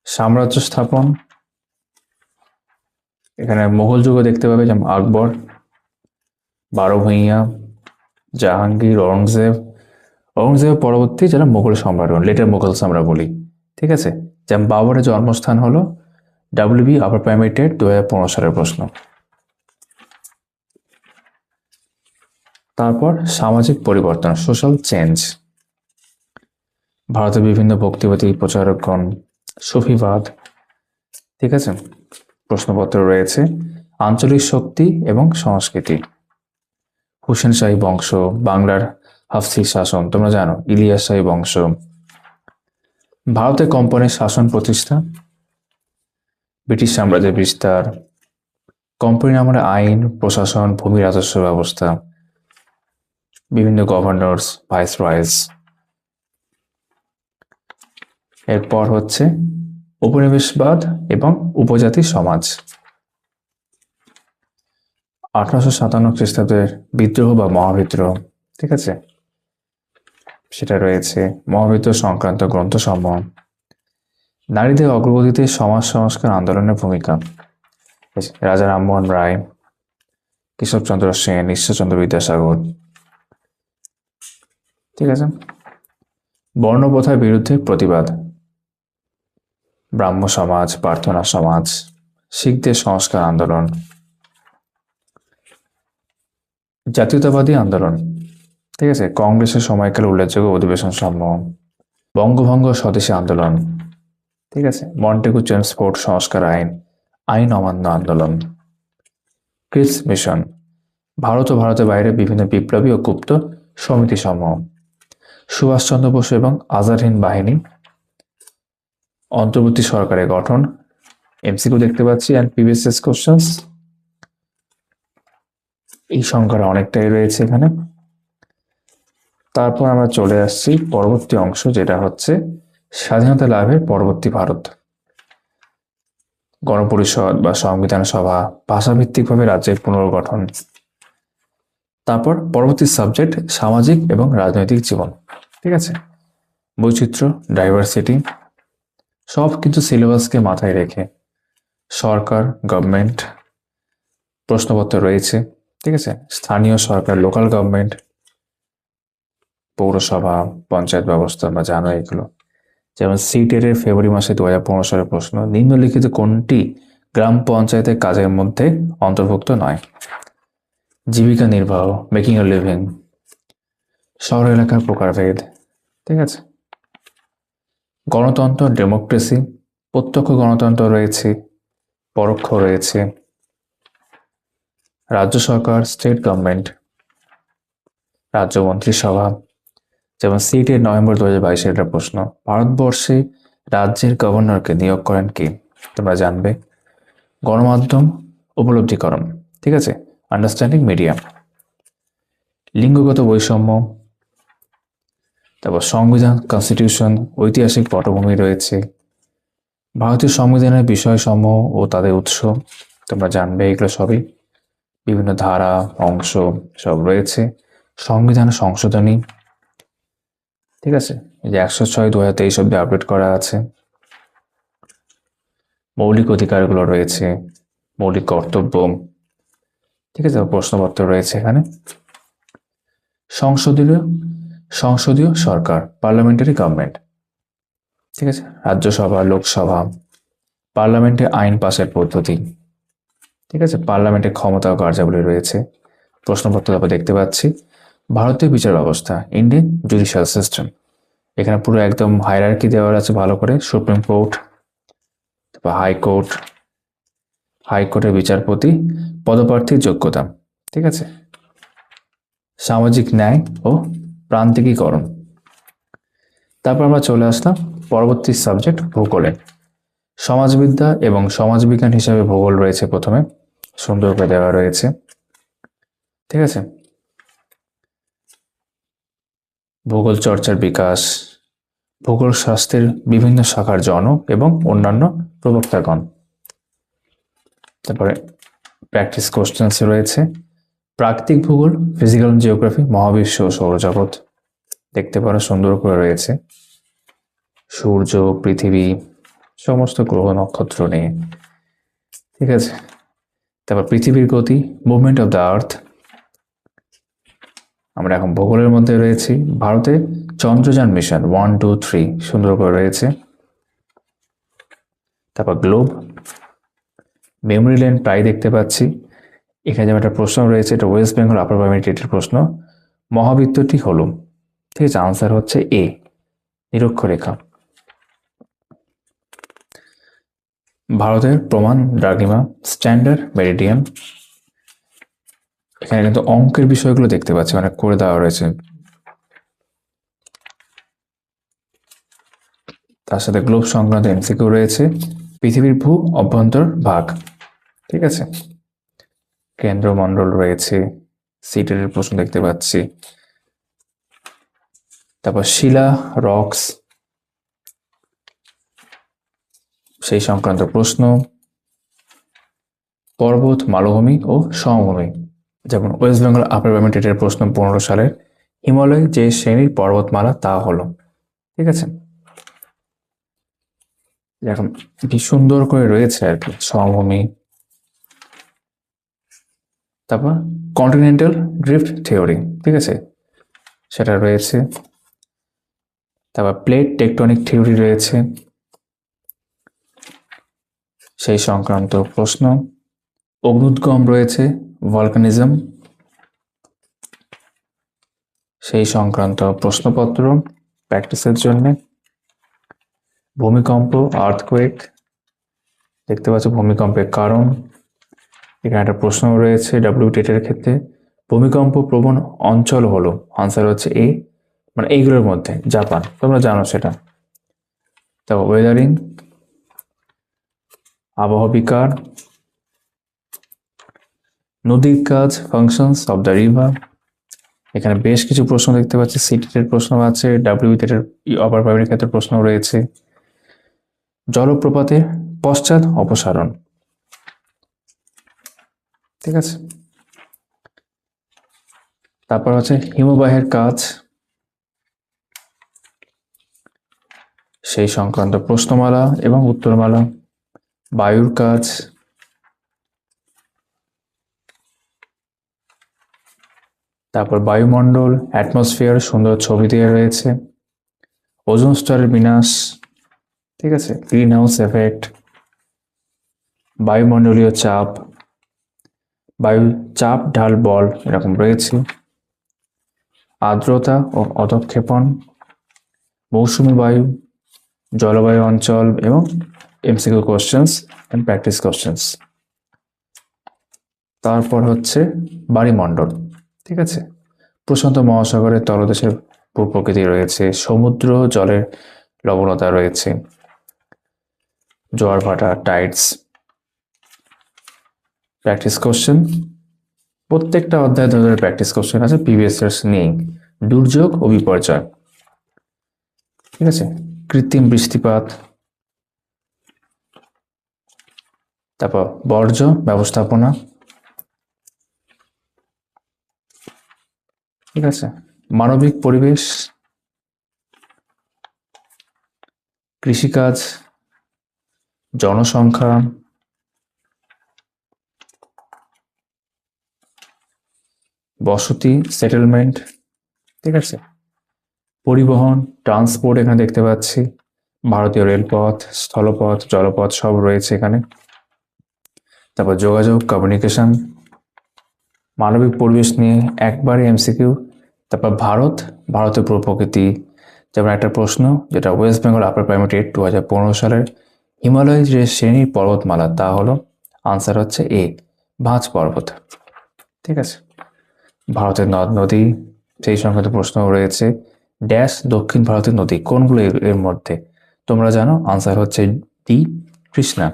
সাম্রাজ্য স্থাপন। এখানে মোগল যুগও দেখতে পাবে, যেমন আকবর, বারো ভূঁইয়া, জাহাঙ্গীর, ঔরঙ্গজেব পরবর্তী যারা মোগল সম্রাট, লেটার মোগলস আমরা বলি, ঠিক আছে। যেমন বাবরের জন্মস্থান হলো WB আপার প্রাইমারি টেট 2015 সালের প্রশ্ন। তারপর সামাজিক পরিবর্তন, সোশ্যাল চেঞ্জ, ভারতের বিভিন্ন ভক্তিবাদী প্রচারকগণ, সুফিবাদ, ঠিক আছে, প্রশ্নপত্র রয়েছে। আঞ্চলিক শক্তি এবং সংস্কৃতি, হুসেন শাহী বংশ, বাংলার হাফসি শাসন, তোমরা জানো, ইলিয়াস শাহী বংশ, ভারতে কোম্পানির শাসন প্রতিষ্ঠা, ব্রিটিশ সাম্রাজ্যের বিস্তার, কোম্পানি আমলে আইন, প্রশাসন, ভূমি রাজস্ব ব্যবস্থা, বিভিন্ন গভর্নর্স, ভাইসরয়েস। এরপর হচ্ছে উপনিবেশবাদ এবং উপজাতি সমাজ। 1857 খ্রিস্টাব্দের বিদ্রোহ বা মহাবিদ্রোহ, ঠিক আছে, সেটা রয়েছে। মহাবিদ্রোহ সংক্রান্ত গ্রন্থসমূহ। নারীদের অগ্রগতিতে সমাজ সংস্কার আন্দোলনের ভূমিকা, রাজা রামমোহন রায়, কেশবচন্দ্র সেন, ঈশ্বরচন্দ্র বিদ্যাসাগর, ঠিক আছে। বর্ণপ্রথার বিরুদ্ধে প্রতিবাদ, ব্রাহ্ম সমাজ, প্রার্থনা সমাজ, শিখদের সংস্কার আন্দোলন, জাতীয়তাবাদী আন্দোলন, ঠিক আছে, কংগ্রেসের সময়কালে উল্লেখযোগ্য অধিবেশন সমূহ, বঙ্গভঙ্গ স্বদেশী আন্দোলন, ঠিক আছে, মন্টেগু ট্রান্সপোর্ট সংস্কার আইন, আইন অমান্য আন্দোলন, ক্রিপস মিশন, ভারত ও ভারতের বাইরে বিভিন্ন বিপ্লবী ও গুপ্ত সমিতি সমূহ, সুভাষচন্দ্র বসু এবং আজাদ হিন্দ বাহিনী, অন্তর্বর্তী সরকারের গঠন, MCQ দেখতে পাচ্ছি, অ্যান্ড প্রিভিয়াস কোশ্চেন্স। এই সংখ্যাটা অনেকটাই রয়েছে এখানে। তারপর আমরা চলে আসছি পরবর্তী অংশ, যেটা হচ্ছে স্বাধীনতা লাভের পরবর্তী ভারত, গণপরিষদ বা সংবিধান সভা, ভাষাভিত্তিকভাবে রাজ্যের পুনর্গঠন। তারপর পরবর্তী সাবজেক্ট সামাজিক এবং রাজনৈতিক জীবন, ঠিক আছে, বৈচিত্র্য, ডাইভার্সিটি, সব কিন্তু সিলেবাসকে মাথায় রেখে সরকার, গভর্নমেন্ট প্রশ্নপত্র রয়েছে, ঠিক আছে, স্থানীয় সরকার, লোকাল গভর্নমেন্ট, পৌরসভা, পঞ্চায়েত ব্যবস্থা, বা জানো এগুলো। যেমন সিটের ফেব্রুয়ারি মাসে 2015 সালের প্রশ্ন, নিম্নলিখিত কোনটি গ্রাম পঞ্চায়েতের কাজের মধ্যে অন্তর্ভুক্ত নয়? জীবিকা নির্বাহ, মেকিং এ লিভিং, শহর এলাকার প্রকারভেদ, ঠিক আছে। গণতন্ত্র, ডেমোক্রেসি, প্রত্যক্ষ গণতন্ত্র রয়েছে, পরোক্ষ রয়েছে, রাজ্য সরকার, স্টেট গভর্নমেন্ট, রাজ্য মন্ত্রিসভা। যেমন সিটের নভেম্বর 2022 একটা প্রশ্ন, ভারতবর্ষে রাজ্যের গভর্নরকে নিয়োগ করেন কে? তোমরা জানবে। গণমাধ্যম, উপলব্ধিকরণ, ঠিক আছে, আন্ডারস্ট্যান্ডিং মিডিয়া, লিঙ্গগত বৈষম্য, তারপর সংবিধান, কনস্টিটিউশন, ঐতিহাসিক পটভূমি রয়েছে, ভারতীয় সংবিধানের বিষয়সমূহ ও তাদের উৎস, তোমরা জানবে এগুলো সবই। বিভিন্ন ধারা অংশ সব রয়েছে। সংবিধান সংশোধনী, ঠিক আছে, এই যে 106/2023 অব্দি আপডেট করা আছে। মৌলিক অধিকারগুলো রয়েছে, মৌলিক কর্তব্য, ঠিক আছে, প্রশ্নপত্র রয়েছে এখানে। সংসদীয় সরকার, পার্লামেন্টারি গভর্নমেন্ট, ঠিক আছে, রাজ্যসভা, লোকসভা, পার্লামেন্টে আইন পাশের পদ্ধতি, ঠিক আছে, পার্লামেন্টের ক্ষমতা ও কার্যাবলী রয়েছে। প্রশ্নপত্র তারপর দেখতে পাচ্ছি ভারতীয় বিচার ব্যবস্থা, ইন্ডিয়ান জুডিশিয়াল সিস্টেম। এখানে পুরো একদম হায়ারার্কি দেওয়া আছে ভালো করে। সুপ্রিম কোর্ট, তারপর হাইকোর্ট, হাইকোর্টের বিচারপতি, পদপ্রার্থীর যোগ্যতা, ঠিক আছে, সামাজিক ন্যায় ও প্রান্তিকীকরণ। তারপর আমরা চলে আসলাম পরবর্তী সাবজেক্ট ভূগোলে। সমাজবিদ্যা এবং সমাজবিজ্ঞান হিসাবে ভূগোল রয়েছে প্রথমে, সুন্দর করে দেওয়া রয়েছে, ঠিক আছে। ভূগোল চর্চার বিকাশ, ভূগোল শাস্ত্রের বিভিন্ন শাখার জনক এবং অন্যান্য প্রবক্তাগণ। তারপরে প্র্যাকটিস কোশ্চেন্স রয়েছে। প্রাকৃতিক ভূগোল, ফিজিক্যাল জিওগ্রাফি, মহাবিশ্ব ও সৌরজগৎ দেখতে পারো, সুন্দর করে রয়েছে। সূর্য, পৃথিবী, সমস্ত গ্রহ নক্ষত্র নিয়ে, ঠিক আছে। তারপর পৃথিবীর গতি, মুভমেন্ট অফ দ্য আর্থ। আমরা এখন ভূগোলের মধ্যে রয়েছি। ভারতে চন্দ্রযান মিশন 1, 2, 3 সুন্দর করে রয়েছে। তারপর গ্লোব, মেমোরি লেন প্রায় দেখতে পাচ্ছি। এখানে যেমন একটা প্রশ্ন রয়েছে, এটা ওয়েস্ট বেঙ্গল আপার প্রাইমারি টেটের প্রশ্ন। মহাবৃত্তটি হলো, ঠিক আছে, আনসার হচ্ছে এ, নিরক্ষরেখা। ভারতের প্রমাণ দ্রাঘিমা, স্ট্যান্ডার্ড মেরিডিয়ান। এখানে কিন্তু অঙ্কের বিষয়গুলো দেখতে পাচ্ছি, অনেক করে দেওয়া রয়েছে। তার সাথে গ্লোব সংক্রান্ত এমসিকিউ রয়েছে। পৃথিবীর ভূ অভ্যন্তর ভাগ, ঠিক আছে। কেন্দ্রমণ্ডল রয়েছে, সিটের প্রশ্ন দেখতে পাচ্ছি। তারপর শিলা, রক্স, সেই সংক্রান্ত প্রশ্ন। পর্বত, মালভূমি ও সমভূমি, যেমন ওয়েস্ট বেঙ্গল আপার প্রাইমারি টেটের প্রশ্ন 15 সালের, হিমালয় যে শ্রেণীর পর্বতমালা তা হলো, ঠিক আছে। এখন কি সুন্দর করে রয়েছে আর কি, সমভূমি। তারপর কন্টিনেন্টাল ড্রিফট থিওরি, ঠিক আছে, সেটা রয়েছে। তারপর প্লেট টেকটনিক থিওরি রয়েছে, সেই সংক্রান্ত প্রশ্ন। অগ্নুদ্গম রয়েছে, ভলকানিজম, সেই সংক্রান্ত প্রশ্নপত্র প্র্যাকটিসের জন্য। ভূমিকম্প, আর্থকোয়েক দেখতে পাচ্ছ, ভূমিকম্পের কারণ। এখানে একটা প্রশ্ন রয়েছে ডাব্লিউ টেটের ক্ষেত্রে, ভূমিকম্প প্রবণ অঞ্চল হলো, আনসার হচ্ছে এ, মানে এইগুলোর মধ্যে জাপান, তোমরা জানো সেটা। তারপর ওয়েদারিং, আবহাওয়া বিকার, নদীর কাজ, ফাংশনস অফ দ্য রিভার। এখানে বেশ কিছু প্রশ্ন দেখতে পাচ্ছি, সিটেটের প্রশ্ন আছে, ডাব্লিউ টেটের আপার প্রাইমারি ক্ষেত্রে প্রশ্ন রয়েছে। জলপ্রপাতের পশ্চাৎ অপসারণ, ঠিক আছে। তারপর হচ্ছে হিমবাহের কাজ, সেই সংক্রান্ত প্রশ্নমালা এবং উত্তরমালা। বায়ুর কাজ, তারপর বায়ুমণ্ডল, অ্যাটমসফিয়ার, সুন্দর ছবি দিয়ে রয়েছে। ওজোন স্তরের বিনাশ, ঠিক আছে, গ্রিন হাউস এফেক্ট, বায়ুমণ্ডলীয় চাপ, বায়ু চাপ, ঢাল, বল এরকম রয়েছে। আর্দ্রতা ও অধঃক্ষেপণ, মৌসুমী বায়ু, জলবায়ু অঞ্চল এবং MCQ questions and practice questions. তারপর হচ্ছে বায়ুমণ্ডল, ঠিক আছে। প্রশান্ত মহাসাগরের তলদেশের ভূপ্রকৃতি রয়েছে, সমুদ্র জলের লবণতা রয়েছে, জোয়ার ভাটা, টাইডস। প্র্যাকটিস কোশ্চেন, প্রত্যেকটা অধ্যায় ধরে প্র্যাকটিস কোশ্চেন আছে প্রিভিয়াস ইয়ার্স নিয়ে। দুর্যোগ ও বিপর্যয়, ঠিক আছে, কৃত্রিম বৃষ্টিপাত, তারপর বর্জ্য ব্যবস্থাপনা, ঠিক আছে, মানবিক পরিবেশ, কৃষিকাজ, জনসংখ্যা, বসতি সেটেলমেন্ট, ঠিক আছে, পরিবহন ট্রান্সপোর্ট এখানে দেখতে পাচ্ছি, ভারতীয় রেলপথ, স্থলপথ, জলপথ সব রয়েছে এখানে। তারপর যোগাযোগ কমিউনিকেশন, মানবিক পরিবেশ নিয়ে একবারে এমসিকিউ। তারপর ভারতের প্রকৃতি, যেমন একটা প্রশ্ন যেটা ওয়েস্ট বেঙ্গল আপার প্রাইমারি 2015 সালের হিমালয় যে শ্রেণীর পর্বতমালা তা হলো, আনসার হচ্ছে এ, ভাঁজ পর্বত। ঠিক আছে, ভারতের নদ নদী সেই সংক্রান্ত প্রশ্ন রয়েছে, ড্যাশ দক্ষিণ ভারতের নদী কোনগুলো এর মধ্যে, তোমরা জানো আনসার হচ্ছে ডি, কৃষ্ণা।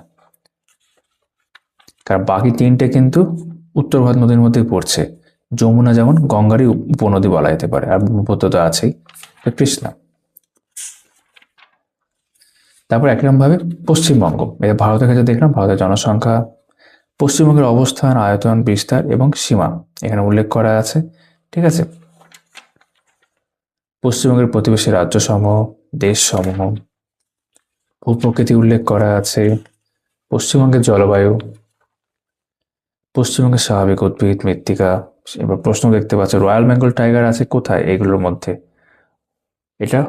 কারণ বাকি তিনটে কিন্তু উত্তর ভারত নদীর মধ্যেই পড়ছে, যমুনা যেমন গঙ্গারই উপনদী বলা যেতে পারে, আর ব্রহ্মপুত্র তো আছেই, কৃষ্ণা। তারপর একরকম ভাবে পশ্চিমবঙ্গ, এটা ভারতের কাছে দেখলাম, ভারতের জনসংখ্যা, পশ্চিমবঙ্গের অবস্থান, আয়তন, বিস্তার এবং সীমা এখানে উল্লেখ করা আছে। ঠিক আছে, পশ্চিমবঙ্গের প্রতিবেশী রাজ্যসমূহ, দেশসমূহ, ভূপ্রকৃতি উল্লেখ করা আছে, পশ্চিমবঙ্গের জলবায়ু, পশ্চিমবঙ্গের স্বাভাবিক উদ্ভিদ, মৃত্তিকা। এবার প্রশ্ন দেখতে পাচ্ছ, রয়্যাল বেঙ্গল টাইগার আছে কোথায় এগুলোর মধ্যে, এটা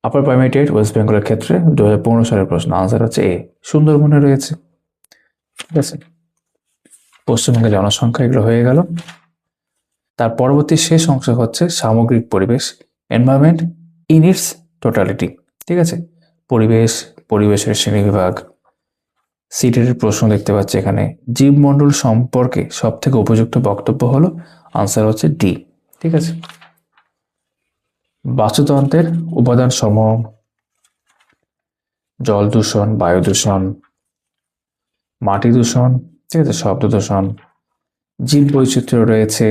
আপার প্রাইমারি ওয়েস্ট বেঙ্গলের ক্ষেত্রে 2015 সালের প্রশ্ন, আনসার হচ্ছে এ, সুন্দরবনে রয়েছে। ঠিক আছে, পশ্চিমবঙ্গের জনসংখ্যা এগুলো হয়ে গেল। তার পরবর্তী শেষ অংশ হচ্ছে সামগ্রিক পরিবেশ, এনভায়রনমেন্ট ইন ইটস টোটালিটি। ঠিক আছে, পরিবেশের শ্রেণীবিভাগ, সিটের প্রশ্ন দেখতে পাচ্ছি এখানে, জীবমণ্ডল সম্পর্কে সব থেকে উপযুক্ত বক্তব্য হলো, আনসার হচ্ছে ডি। ঠিক আছে, বাস্তুতন্ত্রের উপাদান সমূহ, জল দূষণ, বায়ু দূষণ, মাটি দূষণ, ঠিক আছে, শব্দ দূষণ, জীব বৈচিত্র্য রয়েছে।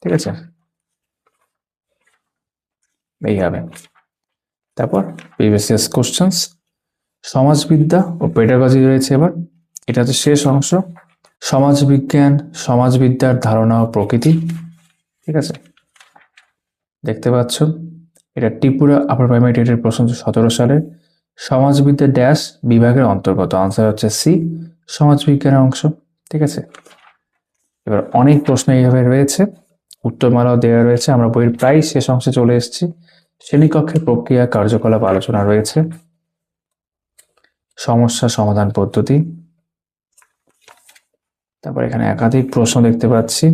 ঠিক আছে, এইভাবে। তারপর প্রিভিয়াস কোশ্চেন্স, সমাজবিদ্যা ও পেডাগজি রয়েছে। এবার এটা হচ্ছে শেষ অংশ, সমাজবিজ্ঞান, সমাজবিদ্যার ধারণা ও প্রকৃতি। ঠিক আছে, দেখতে পাচ্ছ এটা ত্রিপুরা আপার প্রাইমারি টেটের প্রশ্ন 2017 সালে, সমাজবিদ্যা ড্যাশ বিভাগের অন্তর্গত, আনসার হচ্ছে সি, সমাজবিজ্ঞানের অংশ। ঠিক আছে, এবার অনেক প্রশ্ন এইভাবে রয়েছে, উত্তরমালাও দেওয়া রয়েছে। আমরা বইয়ের প্রায় শেষ অংশে চলে এসেছি। শ্রেণীকক্ষের প্রক্রিয়া, কার্যকলাপ আলোচনা রয়েছে, সমস্যা সমাধান পদ্ধতি। তারপর এখানে একাধিক প্রশ্ন দেখতে পাচ্ছি,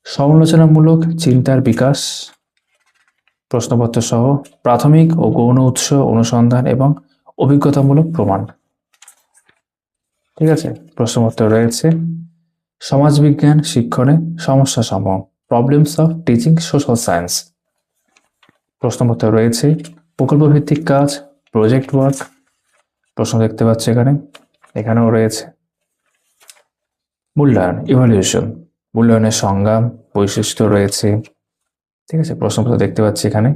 সমালোচনামূলক চিন্তার বিকাশ প্রশ্নপত্র সহ, প্রাথমিক ও গৌণ উৎস অনুসন্ধান এবং অভিজ্ঞতামূলক প্রমাণ। ঠিক আছে, প্রশ্নপত্র রয়েছে, সমাজবিজ্ঞান শিক্ষণে সমস্যা সমূহ, problems of teaching social science. প্রশ্নপত্র রয়েছে, প্রকল্প ভিত্তিক কাজ, প্রজেক্ট ওয়ার্ক প্রশ্ন দেখতে পাচ্ছি এখানে, এখানেও রয়েছে, মূল্যায়ন ইভালুয়েশন, মূল্যায়নের সংজ্ঞা, বৈশিষ্ট্য রয়েছে। ঠিক আছে, প্রশ্নপত্র দেখতে পাচ্ছি এখানে,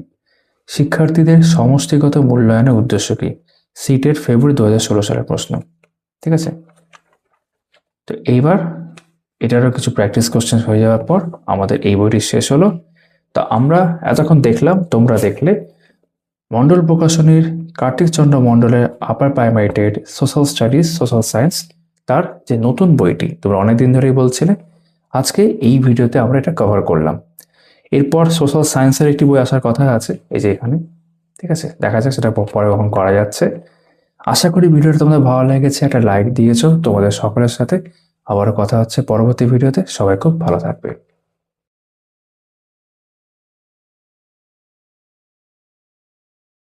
শিক্ষার্থীদের সমষ্টিগত মূল্যায়নের উদ্দেশ্য কি, সিটের ফেব্রুয়ারি 2016 সালের প্রশ্ন। ঠিক আছে, তো এইবার এটারও কিছু প্র্যাকটিস কোশ্চেন হয়ে যাওয়ার পর আমাদের এই বইটি শেষ হলো। তো আমরা এতক্ষণ দেখলাম, তোমরা দেখলে মণ্ডল প্রকাশনীর কার্তিক চন্দ্র মণ্ডলের আপার primary TET social studies social science, তার যে নতুন বইটি তোমরা অনেকদিন ধরেই বলছিলে, আজকে এই ভিডিওতে আমরা এটা কভার করলাম। এরপর সোশ্যাল সায়েন্সের একটি বই আসার কথা আছে, এই যে এখানে। ঠিক আছে, দেখা যাক সেটা পরে কখন করা যাচ্ছে। আশা করি ভিডিওটা তোমাদের ভালো লেগেছে, একটা লাইক দিয়েছো। তোমাদের সকলের সাথে আবারও কথা হচ্ছে পরবর্তী ভিডিওতে, সবাই খুব ভালো থাকবে।